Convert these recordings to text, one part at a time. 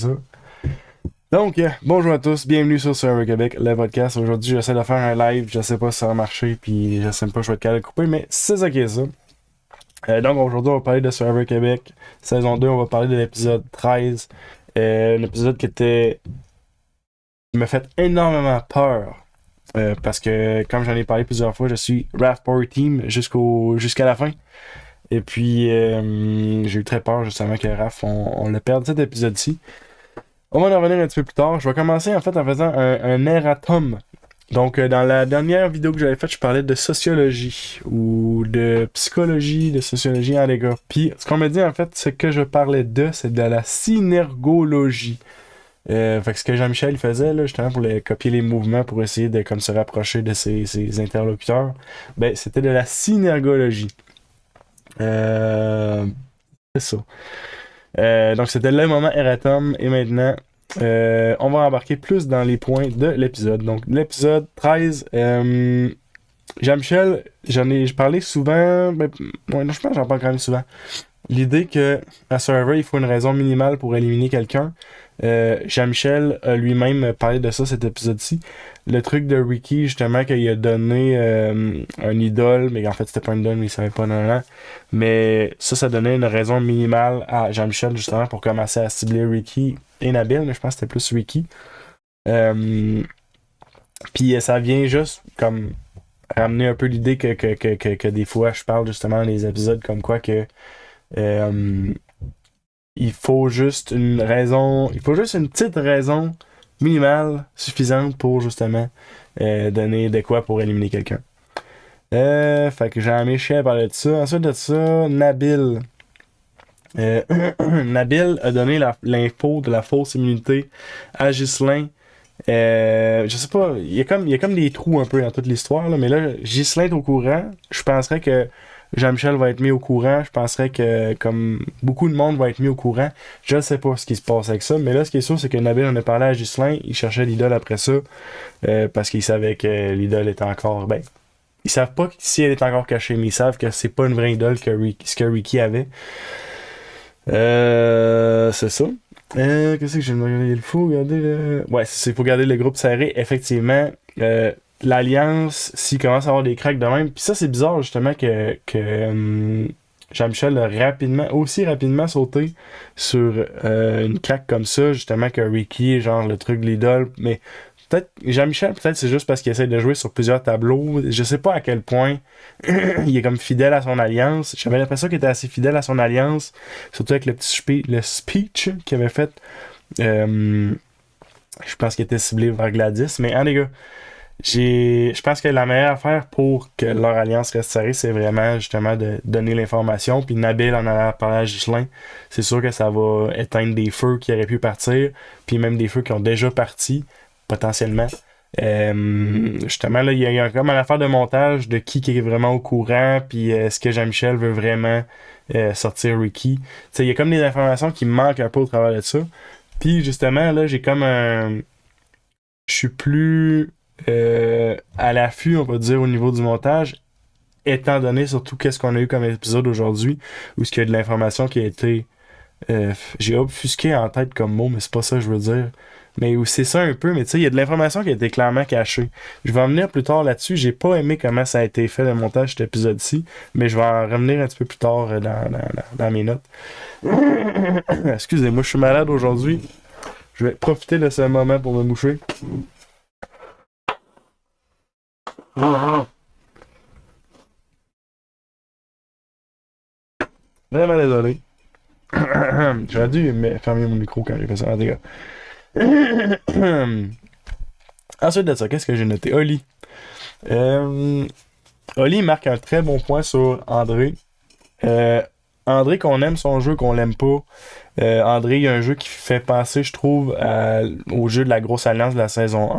Ça. Donc, bonjour à tous, bienvenue sur Server Québec, le podcast. Aujourd'hui, j'essaie de faire un live, je sais pas si ça va marcher, puis je sais même pas si je vais être capable de couper, mais c'est ça qui est ça. Donc, aujourd'hui, on va parler de Server Québec, saison 2, on va parler de l'épisode 13. Un épisode qui m'a fait énormément peur. Parce que, comme j'en ai parlé plusieurs fois, je suis Wrath Power Team jusqu'à la fin. Et puis, j'ai eu très peur justement que Raph, on le perde cet épisode-ci. On va en revenir un petit peu plus tard. Je vais commencer en fait en faisant un erratum. Donc, dans la dernière vidéo que j'avais faite, je parlais de sociologie ou de psychologie, de sociologie en les gars. Puis, ce qu'on m'a dit en fait, ce que je parlais c'est de la synergologie. Fait que ce que Jean-Michel faisait, là, justement, pour copier les mouvements, pour essayer de comme, se rapprocher de ses interlocuteurs, ben, c'était de la synergologie. Euh, c'est ça. Donc c'était le moment erratum et maintenant on va embarquer plus dans les points de l'épisode. Donc l'épisode 13, Jean-Michel, j'ai parlé souvent, ouais, non, je pense que j'en parle quand même souvent. L'idée que à server, il faut une raison minimale pour éliminer quelqu'un. Jean-Michel a lui-même parlé de ça cet épisode-ci. Le truc de Ricky, justement, qu'il a donné un idole, mais en fait c'était pas une idole, mais il savait pas non. Mais ça donnait une raison minimale à Jean-Michel, justement, pour commencer à cibler Ricky et Nabil, mais je pense que c'était plus Ricky. Puis ça vient juste comme ramener un peu l'idée que des fois je parle justement dans les épisodes comme quoi que euh, il faut juste une raison, il faut juste une petite raison minimale suffisante pour justement donner de quoi pour éliminer quelqu'un. Fait que Jean-Michel a parlé de ça. Ensuite de ça, Nabil. Nabil a donné l'info de la fausse immunité à Ghislain. Je sais pas, il y a comme des trous un peu dans toute l'histoire, là, mais là, Ghislain est au courant. Je penserais que Jean-Michel va être mis au courant. Je penserais que comme beaucoup de monde va être mis au courant. Je ne sais pas ce qui se passe avec ça, mais là, ce qui est sûr, c'est que Nabil en a parlé à Ghislain. Il cherchait l'idole après ça, parce qu'il savait que l'idole était encore... Ben, ils savent pas si elle est encore cachée, mais ils savent que c'est pas une vraie idole ce que Ricky avait. C'est ça. Qu'est-ce que j'ai demandé? Il faut garder le... Ouais, il faut garder le groupe serré. Effectivement, l'Alliance, s'il commence à avoir des cracks de même, puis ça, c'est bizarre, justement, que Jean-Michel a aussi rapidement sauté sur une craque comme ça, justement, que Ricky, genre le truc de l'idole, mais peut-être, Jean-Michel, peut-être c'est juste parce qu'il essaie de jouer sur plusieurs tableaux. Je sais pas à quel point il est comme fidèle à son alliance. J'avais l'impression qu'il était assez fidèle à son alliance, surtout avec le speech qu'il avait fait. Euh, je pense qu'il était ciblé vers Gladys. Mais les gars, je pense que la meilleure affaire pour que leur alliance reste serrée, c'est vraiment justement de donner l'information. Puis Nabil en a parlé à Ghislain. C'est sûr que ça va éteindre des feux qui auraient pu partir, puis même des feux qui ont déjà parti, potentiellement. Justement, là, il y a comme une affaire de montage de qui est vraiment au courant, puis est-ce que Jean-Michel veut vraiment sortir Ricky. T'sais, il y a comme des informations qui me manquent un peu au travers de ça. Puis justement, là, j'ai comme un... Je suis plus à l'affût, on va dire, au niveau du montage, étant donné surtout qu'est-ce qu'on a eu comme épisode aujourd'hui, où il y a de l'information qui a été... j'ai obfusqué en tête comme mot, mais c'est pas ça que je veux dire. Mais c'est ça un peu, mais tu sais, il y a de l'information qui a été clairement cachée. Je vais en venir plus tard là-dessus. J'ai pas aimé comment ça a été fait le montage de cet épisode-ci, mais je vais en revenir un petit peu plus tard dans mes notes. Excusez-moi, je suis malade aujourd'hui. Je vais profiter de ce moment pour me moucher. Vraiment désolé. J'aurais dû fermer mon micro quand j'ai fait ça. Les gars. Ensuite de ça, qu'est-ce que j'ai noté? Oli. Euh, Oli marque un très bon point sur André. André, qu'on aime son jeu, qu'on l'aime pas. André, il y a un jeu qui fait penser, je trouve, au jeu de la grosse alliance de la saison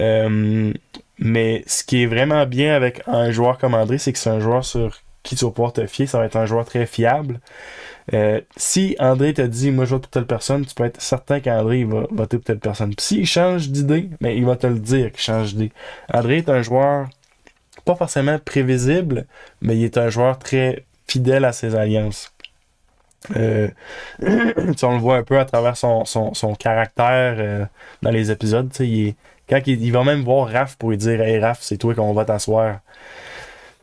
1. Mais ce qui est vraiment bien avec un joueur comme André, c'est que c'est un joueur sur qui tu vas pouvoir te fier. Ça va être un joueur très fiable. Si André te dit moi je vote pour telle personne, tu peux être certain qu'André il va voter pour telle personne. Puis s'il change d'idée, mais il va te le dire qu'il change d'idée. André est un joueur pas forcément prévisible, mais il est un joueur très fidèle à ses alliances. Euh, on le voit un peu à travers son caractère dans les épisodes. Quand il va même voir Raph pour lui dire Hey Raph, c'est toi qu'on va t'asseoir.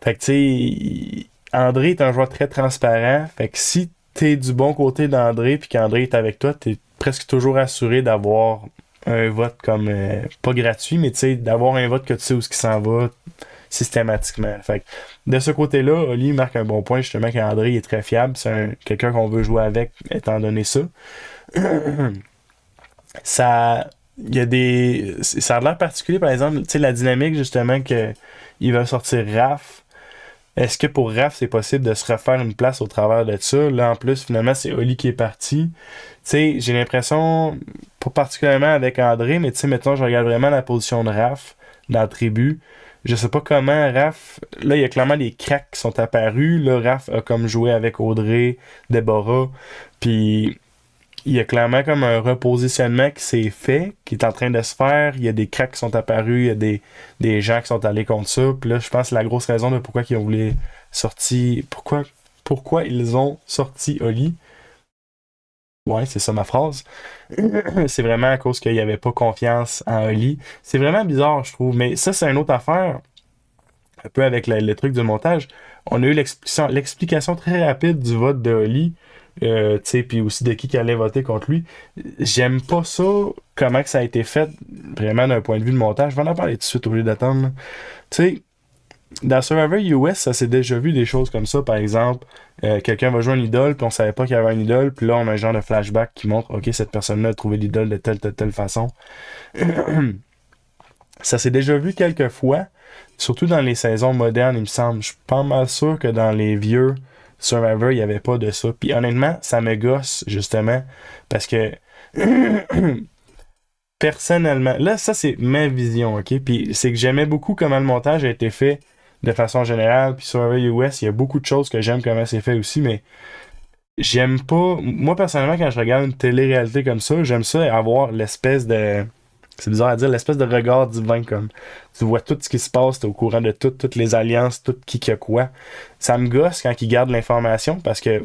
Fait que tu sais, André est un joueur très transparent. Fait que si t'es du bon côté d'André puis qu'André est avec toi, t'es presque toujours assuré d'avoir un vote comme pas gratuit, mais tu sais, d'avoir un vote que tu sais où ce qui s'en va systématiquement. Fait que de ce côté-là, Oli marque un bon point justement qu'André est très fiable. Quelqu'un qu'on veut jouer avec étant donné ça. ça il y a ça a l'air particulier par exemple, tu sais la dynamique justement que il va sortir Raph. Est-ce que pour Raph, c'est possible de se refaire une place au travers de ça? Là, en plus, finalement, c'est Oli qui est parti. Tu sais, j'ai l'impression, pas particulièrement avec André, mais tu sais, mettons, je regarde vraiment la position de Raph dans la tribu. Je sais pas comment Raph. Là, il y a clairement des cracks qui sont apparus. Là, Raph a comme joué avec Audrey, Déborah. Puis il y a clairement comme un repositionnement qui s'est fait, qui est en train de se faire. Il y a des cracks qui sont apparus, il y a des gens qui sont allés contre ça. Puis là, je pense que c'est la grosse raison de pourquoi ils ont voulu sortir. Pourquoi ils ont sorti Oli. Ouais, c'est ça ma phrase. C'est vraiment à cause qu'il n'y avait pas confiance en Oli. C'est vraiment bizarre, je trouve. Mais ça, c'est une autre affaire. Un peu avec le truc du montage. On a eu l'explication très rapide du vote de Oli. Tu sais, puis aussi de qui allait voter contre lui. J'aime pas ça, comment que ça a été fait, vraiment d'un point de vue de montage. Je vais en parler tout de suite au lieu d'attendre. Là. Tu sais, dans Survivor US, ça s'est déjà vu des choses comme ça. Par exemple, quelqu'un va jouer une idole, puis on savait pas qu'il y avait une idole, puis là, on a un genre de flashback qui montre, OK, cette personne-là a trouvé l'idole de telle façon. Ça s'est déjà vu quelques fois, surtout dans les saisons modernes, il me semble. Je suis pas mal sûr que dans les vieux Survivor, il n'y avait pas de ça. Puis honnêtement, ça me gosse, justement, parce que personnellement, là, ça, c'est ma vision, OK? Puis c'est que j'aimais beaucoup comment le montage a été fait de façon générale. Puis Survivor US, il y a beaucoup de choses que j'aime comment c'est fait aussi, mais j'aime pas... Moi, personnellement, quand je regarde une télé-réalité comme ça, j'aime ça avoir l'espèce de... C'est bizarre à dire, l'espèce de regard divin, comme tu vois tout ce qui se passe, t'es au courant de toutes les alliances, tout qui a quoi. Ça me gosse quand ils gardent l'information parce que,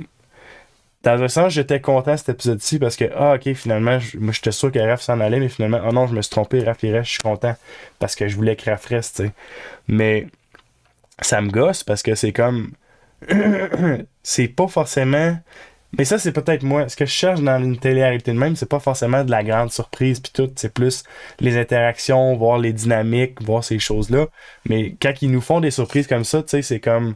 dans un sens, j'étais content cet épisode-ci parce que, ok, finalement, moi j'étais sûr que Raph s'en allait, mais finalement, oh non, je me suis trompé, Raph il reste, je suis content parce que je voulais que Raph reste, tu sais. Mais ça me gosse parce que c'est comme, c'est pas forcément. Mais ça, c'est peut-être moi. Ce que je cherche dans une télé-réalité de même, c'est pas forcément de la grande surprise puis tout. C'est plus les interactions, voir les dynamiques, voir ces choses-là. Mais quand ils nous font des surprises comme ça, tu sais, c'est comme.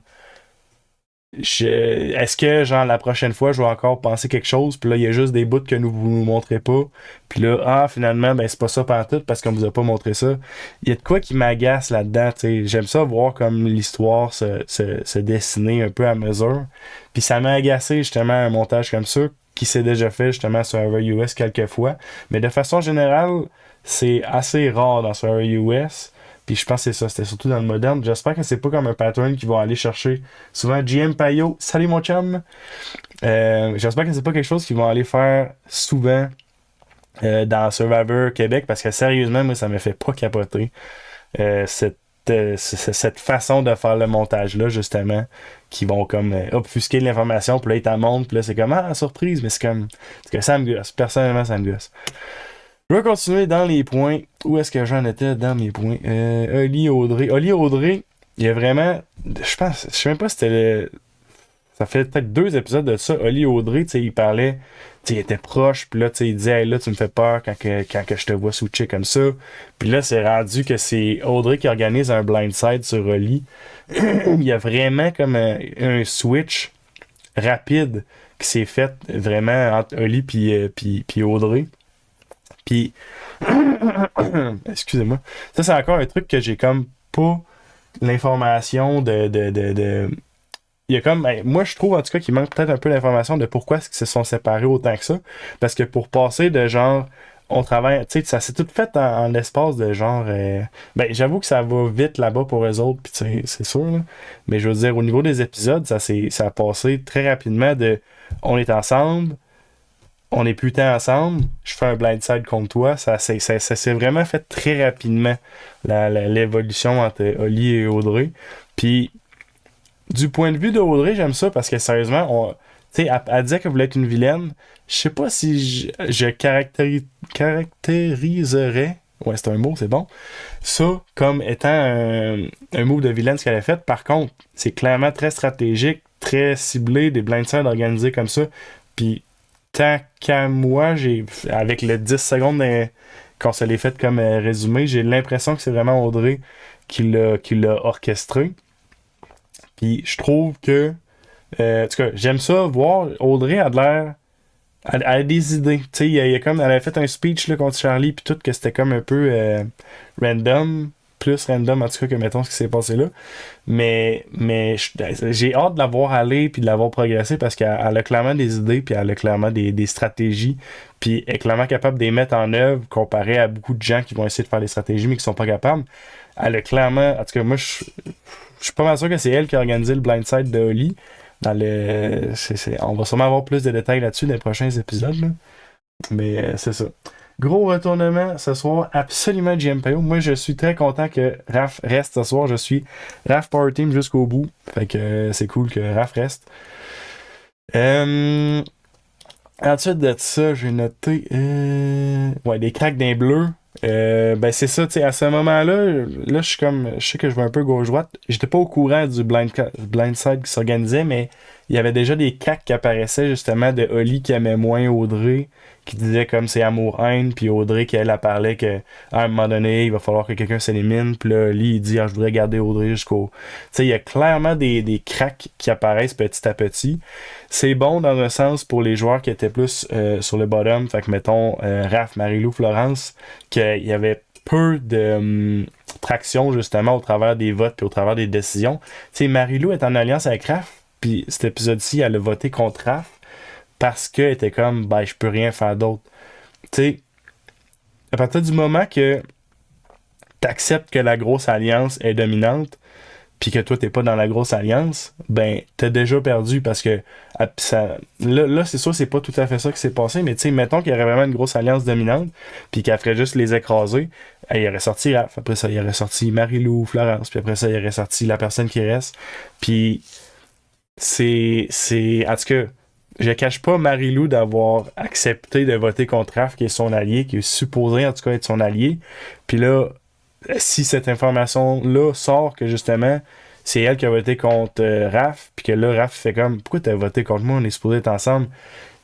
Est-ce que, genre, la prochaine fois, je vais encore penser quelque chose, puis là, il y a juste des bouts que vous nous montrez pas, puis là, finalement, ben, c'est pas ça pantoute parce qu'on vous a pas montré ça. Il y a de quoi qui m'agace là-dedans, tu sais. J'aime ça voir comme l'histoire se dessiner un peu à mesure. Puis ça m'a agacé, justement, un montage comme ça, qui s'est déjà fait, justement, sur Survivor US quelques fois. Mais de façon générale, c'est assez rare dans Survivor US. Puis je pense que c'est ça, c'était surtout dans le moderne. J'espère que c'est pas comme un pattern qu'ils vont aller chercher. Souvent, GM Payot, salut mon chum! J'espère que c'est pas quelque chose qu'ils vont aller faire souvent dans Survivor Québec, parce que sérieusement, moi, ça me fait pas capoter. Cette façon de faire le montage-là, justement, qui vont comme obfusquer l'information, puis là, ils t'en montrent, puis là, c'est comme, surprise, mais c'est comme, c'est que ça me gosse. Personnellement, ça me gosse. Je vais continuer dans les points. Où est-ce que j'en étais dans mes points? Oli Audrey. Oli Audrey, il y a vraiment. Je sais même pas si c'était ça fait peut-être 2 épisodes de ça. Oli Audrey, tu sais, il parlait. Tu sais, il était proche, puis là, tu sais, il disait, hey, là, tu me fais peur quand que je te vois switcher comme ça. Puis là, c'est rendu que c'est Audrey qui organise un blindside sur Oli. Il y a vraiment comme un switch rapide qui s'est fait vraiment entre Oli puis Audrey. Puis, excusez-moi. Ça, c'est encore un truc que j'ai comme pas l'information de. Il y a comme. Moi, je trouve en tout cas qu'il manque peut-être un peu l'information de pourquoi est-ce qu'ils se sont séparés autant que ça. Parce que pour passer de genre. On travaille. Tu sais, ça s'est tout fait en l'espace de genre. Ben, j'avoue que ça va vite là-bas pour eux autres, puis c'est sûr, là. Mais je veux dire, au niveau des épisodes, ça a passé très rapidement de. On est ensemble. On est plus tant ensemble, je fais un blindside contre toi. Ça s'est vraiment fait très rapidement, l'évolution entre Oli et Audrey. Puis, du point de vue de Audrey, j'aime ça parce que sérieusement, Tu sais, elle disait qu'elle voulait être une vilaine. Je sais pas si je caractériserais, ouais, c'est un mot, c'est bon, ça comme étant un move de vilaine ce qu'elle a fait. Par contre, c'est clairement très stratégique, très ciblé, des blindsides organisés comme ça. Puis, tant qu'à moi, avec le 10 secondes qu'on se l'est fait comme résumé, j'ai l'impression que c'est vraiment Audrey qui l'a orchestré. Puis, je trouve que en tout cas, j'aime ça voir. Audrey a de l'air. Elle a des idées. Tu sais, il y a comme. Elle avait fait un speech là, contre Charlie, puis tout, que c'était comme un peu random. Plus random, en tout cas, que mettons ce qui s'est passé là. Mais j'ai hâte de la voir aller, puis de la voir progresser, parce qu'elle a clairement des idées, puis elle a clairement des stratégies, puis elle est clairement capable de les mettre en œuvre, comparé à beaucoup de gens qui vont essayer de faire des stratégies, mais qui sont pas capables. Elle a clairement. En tout cas, moi, je suis pas mal sûr que c'est elle qui a organisé le blindside de Holly. On va sûrement avoir plus de détails là-dessus dans les prochains épisodes. Là. Mais c'est ça. Gros retournement ce soir, absolument GMPO. Moi, je suis très content que Raph reste ce soir. Je suis Raph Power Team jusqu'au bout. Fait que c'est cool que Raph reste. Ensuite de ça, j'ai noté ouais, des cracks d'un bleu. Ben c'est ça, tu sais, à ce moment-là, là, je sais que je vais un peu gauche-droite. J'étais pas au courant du blindside qui s'organisait, mais il y avait déjà des cracks qui apparaissaient justement de Holly qui aimait moins Audrey, qui disait comme c'est amour-haine, puis Audrey qui elle parlait que à un moment donné, il va falloir que quelqu'un s'élimine, puis là, Holly il dit je voudrais garder Audrey jusqu'au. Tu sais, il y a clairement des cracks qui apparaissent petit à petit. C'est bon dans un sens pour les joueurs qui étaient plus sur le bottom, fait que mettons Raph, Marilou, Florence, qu'il y avait peu de traction justement au travers des votes puis au travers des décisions. Tu sais, Marilou est en alliance avec Raph, puis cet épisode-ci, elle a voté contre Raph parce qu'elle était comme, ben, je peux rien faire d'autre. Tu sais, à partir du moment que t'acceptes que la grosse alliance est dominante, puis que toi, t'es pas dans la grosse alliance, ben, t'as déjà perdu parce que là, c'est sûr, c'est pas tout à fait ça qui s'est passé, mais tu sais, mettons qu'il y aurait vraiment une grosse alliance dominante, puis qu'elle ferait juste les écraser, il aurait sorti Raph, après ça, il aurait sorti Marilou, Florence, puis après ça, il aurait sorti la personne qui reste, puis en tout cas, je cache pas Marilou d'avoir accepté de voter contre Raph, qui est son allié, qui est supposé en tout cas être son allié, puis là, si cette information-là sort que justement, c'est elle qui a voté contre Raph, puis que là, Raph fait comme, pourquoi t'as voté contre moi, on est supposé être ensemble.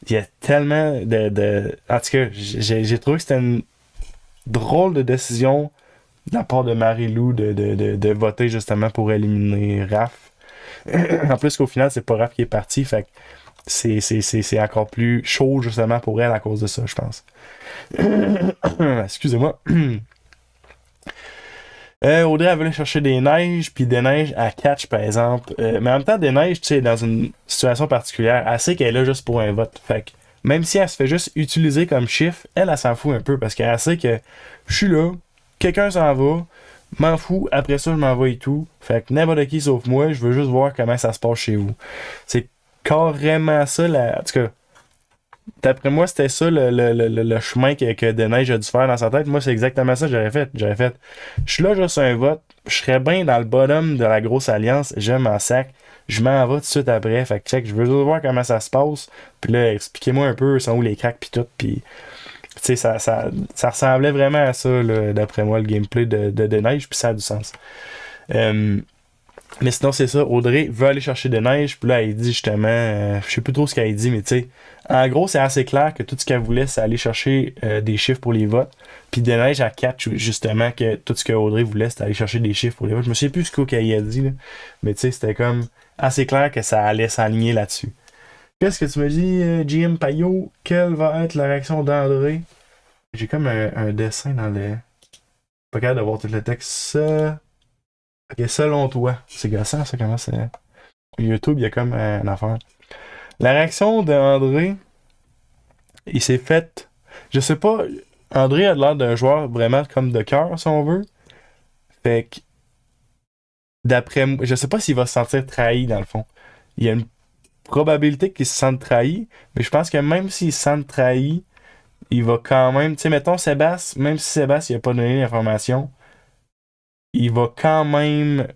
Il y a tellement En tout cas, j'ai trouvé que c'était une drôle de décision de la part de Marie-Lou de voter justement pour éliminer Raph. En plus qu'au final, c'est pas Raph qui est parti, fait que c'est encore plus chaud justement pour elle à cause de ça, je pense. Excusez-moi. Audrey, elle voulait chercher des neiges, puis des neiges à catch, par exemple. Mais en même temps, des neiges, tu sais, dans une situation particulière, elle sait qu'elle est là juste pour un vote. Fait que, même si elle se fait juste utiliser comme chiffre, elle s'en fout un peu, parce qu'elle sait que je suis là, quelqu'un s'en va, m'en fous, après ça, je m'en vais et tout. Fait que n'importe qui sauf moi, je veux juste voir comment ça se passe chez vous. C'est carrément ça, en tout cas, d'après moi, c'était ça le chemin que Deneige a dû faire dans sa tête. Moi, c'est exactement ça que j'aurais fait. Je suis là juste un vote. Je serais bien dans le bottom de la grosse alliance. J'aime en sac. Je m'en vais tout de suite après. Fait que check, je veux juste voir comment ça se passe. Puis là, expliquez-moi un peu, sont où les cracks puis tout. Puis, tu sais, ça ressemblait vraiment à ça, là, d'après moi, le gameplay de Deneige. Puis ça a du sens. Mais sinon, c'est ça. Audrey veut aller chercher des neiges. Puis là, elle dit justement, je sais plus trop ce qu'elle dit, mais tu sais, en gros, c'est assez clair que tout ce qu'elle voulait, c'est aller chercher des chiffres pour les votes. Puis des neiges, elle catch justement que tout ce que Audrey voulait, c'était aller chercher des chiffres pour les votes. Je me souviens plus ce qu'elle a dit, là. Mais tu sais, c'était comme assez clair que ça allait s'aligner là-dessus. Qu'est-ce que tu me dis, GM Payot? Quelle va être la réaction d'André? J'ai comme un dessin dans le. Pas capable d'avoir tout le texte. Ok, selon toi, c'est gossant ça, comment c'est. YouTube, il y a comme une affaire. La réaction d'André, il s'est fait. Je sais pas, André a l'air d'un joueur vraiment comme de cœur, si on veut. Fait que, d'après moi, je sais pas s'il va se sentir trahi dans le fond. Il y a une probabilité qu'il se sente trahi, mais je pense que même s'il se sent trahi, il va quand même. Tu sais, mettons Sébastien, même si Sébastien il a pas donné l'information, il va quand même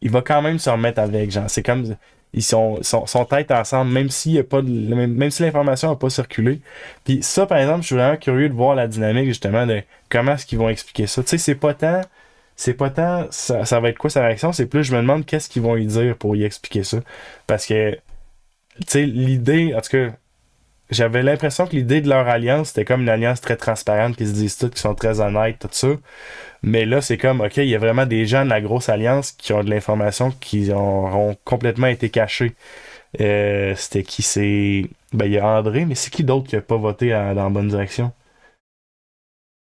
se remettre avec, genre, c'est comme, sont tête ensemble, même s'il y a pas même si l'information n'a pas circulé. Puis ça, par exemple, je suis vraiment curieux de voir la dynamique, justement, de comment est-ce qu'ils vont expliquer ça. Tu sais, c'est pas tant ça va être quoi sa réaction, c'est plus je me demande qu'est-ce qu'ils vont lui dire pour y expliquer ça. Parce que, tu sais, l'idée, en tout cas, j'avais l'impression que l'idée de leur alliance, c'était comme une alliance très transparente, qui se disent tout, qui sont très honnêtes, tout ça. Mais là, c'est comme, OK, il y a vraiment des gens de la grosse alliance qui ont de l'information qui ont complètement été cachés. C'était qui? Ben, il y a André, mais c'est qui d'autre qui a pas voté dans la bonne direction?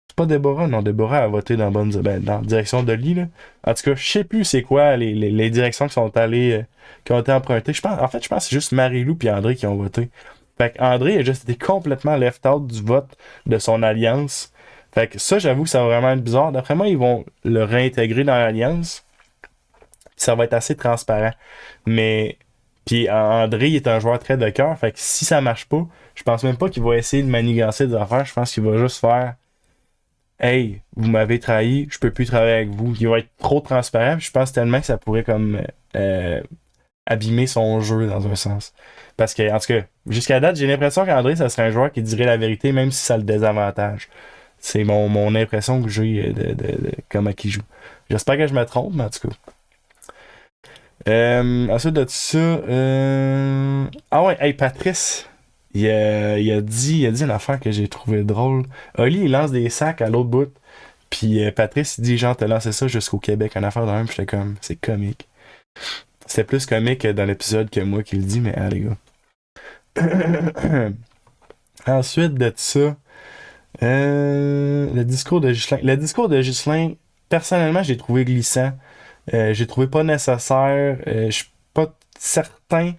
C'est pas Déborah? Non, Déborah a voté dans la direction de Lee, là. En tout cas, je sais plus c'est quoi les directions qui ont été empruntées. En fait, je pense que c'est juste Marie-Lou et André qui ont voté. Fait qu'André a juste été complètement left out du vote de son alliance. Fait que ça, j'avoue que ça va vraiment être bizarre. D'après moi, ils vont le réintégrer dans l'alliance. Ça va être assez transparent. Mais, puis André, il est un joueur très de cœur. Fait que si ça marche pas, je pense même pas qu'il va essayer de manigancer des affaires. Je pense qu'il va juste faire Hey, vous m'avez trahi, je peux plus travailler avec vous. Il va être trop transparent. Puis je pense tellement que ça pourrait comme euh, abîmer son jeu dans un sens. Parce que, en tout cas, jusqu'à date, j'ai l'impression qu'André, ça serait un joueur qui dirait la vérité, même si ça le désavantage. C'est mon impression que j'ai de comment il joue. J'espère que je me trompe, mais en tout cas. Ensuite de ça, ah ouais, hey, Patrice, il a dit une affaire que j'ai trouvé drôle. Oli, il lance des sacs à l'autre bout, puis Patrice, il dit genre, t'as lancé ça jusqu'au Québec, une affaire de même, puis j'étais comme, c'est comique. C'était plus comique dans l'épisode que moi qui le dis, mais ah, les gars. Ensuite de ça, le discours de Ghislain. Le discours de Ghislain, personnellement, j'ai trouvé glissant. J'ai trouvé pas nécessaire. Je suis pas certain.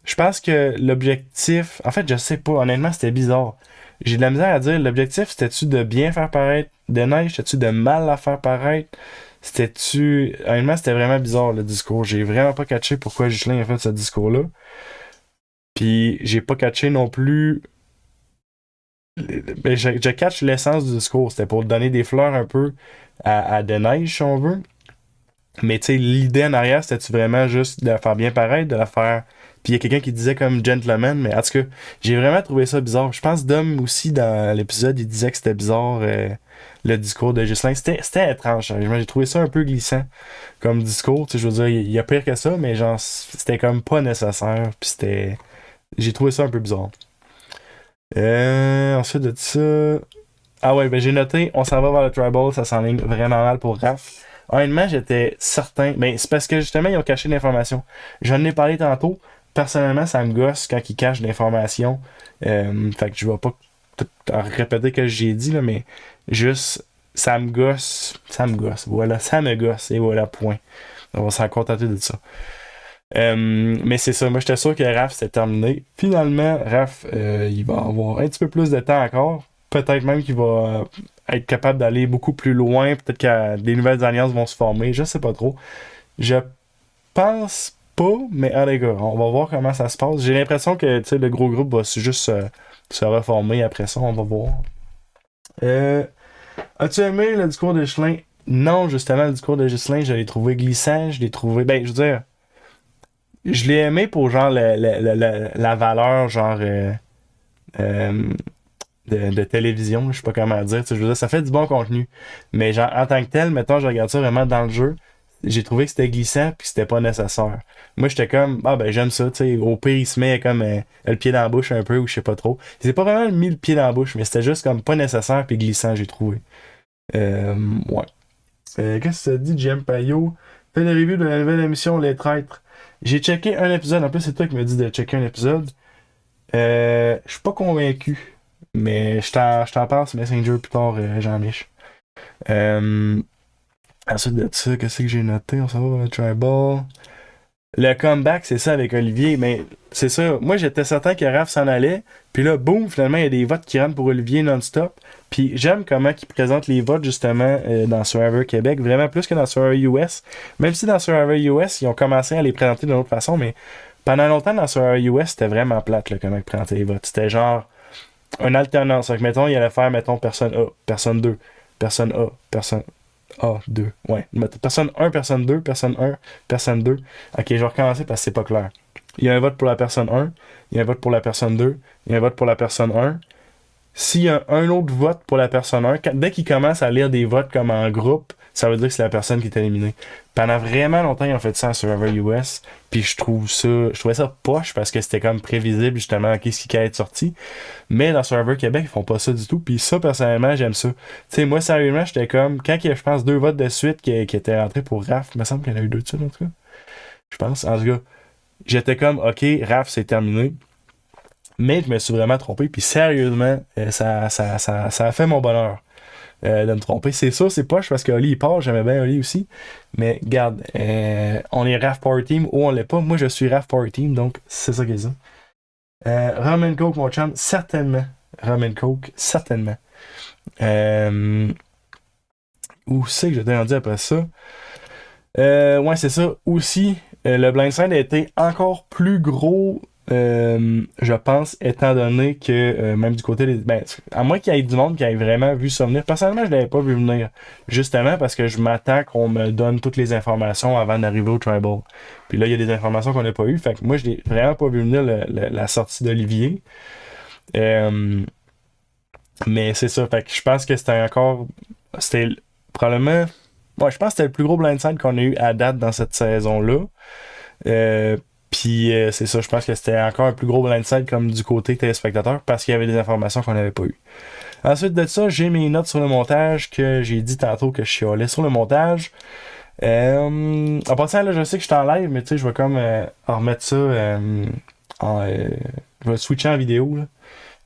Je pense que l'objectif. En fait, je sais pas. Honnêtement, c'était bizarre. J'ai de la misère à dire. L'objectif, c'était-tu de bien faire paraître de neige? C'était-tu de mal la faire paraître? C'était-tu. Honnêtement, c'était vraiment bizarre le discours. J'ai vraiment pas catché pourquoi Ghislain a fait ce discours-là. Puis j'ai pas catché non plus. Ben, je catch l'essence du discours. C'était pour donner des fleurs un peu à de neige, si on veut. Mais tu sais, l'idée en arrière, c'était-tu vraiment juste de la faire bien paraître, de la faire. Puis il y a quelqu'un qui disait comme gentleman, mais en tout cas, j'ai vraiment trouvé ça bizarre. Je pense Dom aussi, dans l'épisode, il disait que c'était bizarre le discours de Ghislain. C'était étrange, sérieusement. J'ai trouvé ça un peu glissant comme discours. Tu sais, je veux dire, il y a pire que ça, mais genre, c'était comme pas nécessaire. Puis c'était. J'ai trouvé ça un peu bizarre. Ensuite de ça. Ah ouais, ben j'ai noté, on s'en va vers le tribal, ça s'enligne vraiment mal pour Raph. Honnêtement, j'étais certain. Ben, c'est parce que justement, ils ont caché l'information. J'en ai parlé tantôt. Personnellement, ça me gosse quand ils cachent l'information. Fait que je vais pas tout répéter ce que j'ai dit, là, mais juste, ça me gosse. Ça me gosse. Voilà, ça me gosse. Et voilà, point. On va s'en contenter de ça. Mais c'est ça, moi j'étais sûr que Raph c'était terminé. Finalement, Raph, il va avoir un petit peu plus de temps encore. Peut-être même qu'il va être capable d'aller beaucoup plus loin. Peut-être que des nouvelles alliances vont se former. Je sais pas trop. Je pense pas, mais ah les gars, on va voir comment ça se passe. J'ai l'impression que le gros groupe va juste se reformer après ça. On va voir. As-tu aimé le discours de Ghislain? Non, justement, le discours de Ghislain, je l'ai trouvé glissant. Je l'ai trouvé. Ben, je veux dire. Je l'ai aimé pour genre la valeur genre euh, de télévision, je sais pas comment dire. Tu sais, je veux dire, ça fait du bon contenu. Mais genre en tant que tel, mettons, je regarde ça vraiment dans le jeu, j'ai trouvé que c'était glissant puis que c'était pas nécessaire. Moi j'étais comme ah ben j'aime ça, tu sais, au pire il se met comme le pied dans la bouche un peu ou je sais pas trop. C'est pas vraiment mis le pied dans la bouche, mais c'était juste comme pas nécessaire puis glissant, j'ai trouvé. Ouais. Qu'est-ce que ça dit, Jem Payot? Fais le review de la nouvelle émission Les Traîtres. J'ai checké un épisode. En plus, c'est toi qui me dis de checker un épisode. Je suis pas convaincu. Mais je t'en parle sur Messenger plus tard, Jean-Mich. Ensuite de ça, qu'est-ce que j'ai noté? On s'en va vers le tribal. Le comeback, c'est ça avec Olivier. Mais c'est ça. Moi, j'étais certain que Raph s'en allait. Puis là, boum, finalement, il y a des votes qui rentrent pour Olivier non-stop. Puis j'aime comment ils présentent les votes, justement, dans Survivor Québec. Vraiment plus que dans Survivor US. Même si dans Survivor US, ils ont commencé à les présenter d'une autre façon. Mais pendant longtemps, dans Survivor US, c'était vraiment plate, là, comment ils présentaient les votes. C'était genre une alternance. Donc, mettons, il allait faire, mettons, personne A, personne 2, personne A, personne. Ah, 2. Ouais. Personne 1, personne 2, personne 1, personne 2. Ok, je vais recommencer parce que c'est pas clair. Il y a un vote pour la personne 1, il y a un vote pour la personne 2, il y a un vote pour la personne 1. S'il y a un autre vote pour la personne 1, dès qu'il commence à lire des votes comme en groupe, ça veut dire que c'est la personne qui est éliminée. Pendant vraiment longtemps, ils ont fait ça à Survivor US, puis je trouvais ça poche parce que c'était comme prévisible justement qu'est-ce qui allait être sorti. Mais dans Survivor Québec, ils font pas ça du tout, puis ça, personnellement, j'aime ça. Tu sais, moi, sérieusement, j'étais comme, quand il y a, je pense, 2 votes de suite qui étaient rentrés pour Raph, il me semble qu'il y en a eu 2 de suite, en tout cas. Je pense, en tout cas, j'étais comme, ok, Raph, c'est terminé. Mais je me suis vraiment trompé, puis sérieusement, ça a fait mon bonheur de me tromper. C'est ça, c'est poche parce que Oli il part, j'aimais bien Oli aussi. Mais garde, on est Raph Power Team ou on l'est pas. Moi je suis Raph Power Team, donc c'est ça qu'ils ont. Rum and Coke, mon chum, certainement. Rum and Coke, certainement. Où c'est que j'étais rendu après ça? Ouais, c'est ça. Aussi, le blindside a été encore plus gros, je pense, étant donné que même du côté des. Ben, à moins qu'il y ait du monde qui ait vraiment vu ça venir. Personnellement, je l'avais pas vu venir. Justement parce que je m'attends qu'on me donne toutes les informations avant d'arriver au Tribal. Puis là, il y a des informations qu'on n'a pas eues. Fait que moi, je l'ai vraiment pas vu venir la sortie d'Olivier. Euh, mais c'est ça. Fait que je pense que c'était encore. C'était probablement. Ouais, je pense que c'était le plus gros blindside qu'on a eu à date dans cette saison-là. Euh, Puis c'est ça, je pense que c'était encore un plus gros blindside comme du côté téléspectateur parce qu'il y avait des informations qu'on n'avait pas eues. Ensuite de ça, j'ai mes notes sur le montage que j'ai dit tantôt que je chialais sur le montage. En passant, là, je sais que je suis en live, mais tu sais, je vais comme en remettre ça je vais switcher en vidéo, là.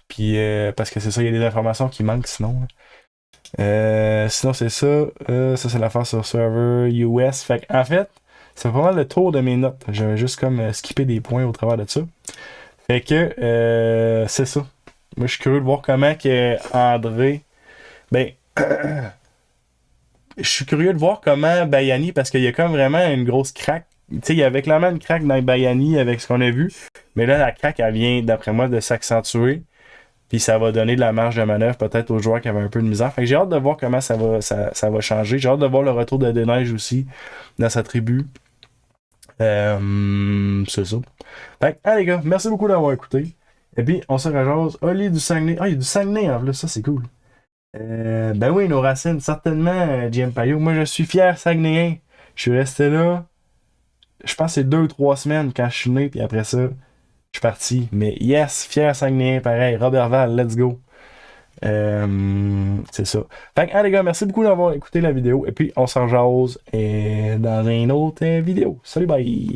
Puis parce que c'est ça, il y a des informations qui manquent sinon, là. Sinon, c'est ça. Ça, c'est l'affaire sur server US. Fait en fait, c'est pas mal le tour de mes notes. J'avais juste comme skippé des points au travers de ça. Fait que c'est ça. Moi, je suis curieux de voir comment que André. Ben, je suis curieux de voir comment Bayani, parce qu'il y a comme vraiment une grosse craque. Tu sais, il y avait clairement une craque dans Bayani avec ce qu'on a vu. Mais là, la craque, elle vient, d'après moi, de s'accentuer. Puis ça va donner de la marge de manœuvre peut-être aux joueurs qui avaient un peu de misère. Fait que j'ai hâte de voir comment ça va changer. J'ai hâte de voir le retour de Deneiges aussi dans sa tribu. C'est ça. Fait que, allez les gars, merci beaucoup d'avoir écouté. Et puis, on se rejase. Oli du Saguenay. Ah, il y a du Saguenay en plus, ça c'est cool. Ben oui, nos racines, certainement, JM Payot. Moi, je suis fier Saguenayen. Je suis resté là, je pense que c'est 2 ou 3 semaines quand je suis né, puis après ça, je suis parti. Mais yes, fier Saguenayen, pareil. Robert Val, let's go. C'est ça. Fait que, les gars, merci beaucoup d'avoir écouté la vidéo. Et puis, on s'en jase dans une autre vidéo. Salut, bye!